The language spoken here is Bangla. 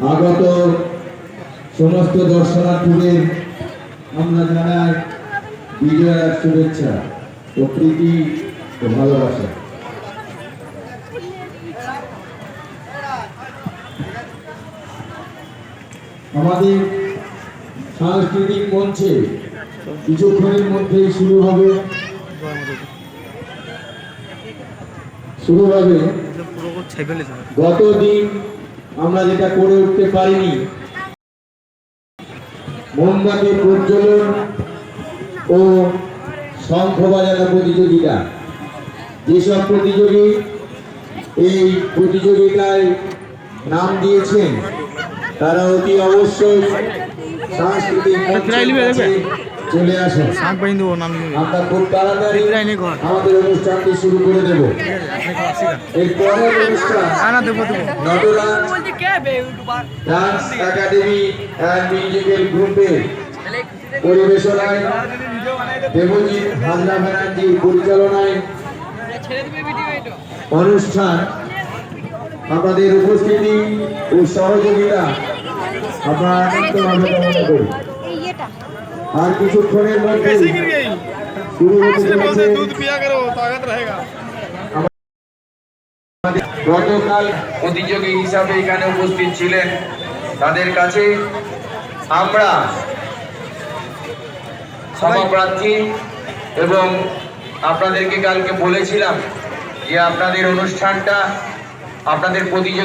আগত সমস্ত দর্শনার্থীদের আমরা জানাই বিজয়ার শুভেচ্ছা ও প্রীতি ও ভালোবাসা। আমাদের সাংস্কৃতিক মঞ্চে কিছুক্ষণের মধ্যেই শুরু হবে গতদিন আমরা যেটা করে উঠতে পারিনি, মোমবাতি প্রজ্বলন ও শঙ্খ বাজানো প্রতিযোগিতা। যেসব প্রতিযোগী এই প্রতিযোগিতায় নাম দিয়েছেন তারা অতি অবশ্যই সাংস্কৃতিক মঞ্চে চলে আসেন। আমরা খুব তাড়াতাড়ি আমাদের অনুষ্ঠানটি শুরু করে দেব। এর পরের অনুষ্ঠান Nataraj dance academy and musical গ্রুপের পরিবেশনায় দেবজিৎ হাজরা ব্যানার্জির পরিচালনায় অনুষ্ঠান। আপনাদের উপস্থিতি ও সহযোগিতা আমরা আনন্দভাবে কামনা করি। আর কিছুক্ষণের মধ্যে শুরু হতে চলেছে। গতকাল প্রতিযোগী হিসাবে এখানে উপস্থিত ছিলেন, তাদের কাছে আমরা ক্ষমাপ্রার্থী এবং আপনাদেরকে কালকে বলেছিলাম যে আপনাদের অনুষ্ঠানটা, আপনাদের প্রতিযোগী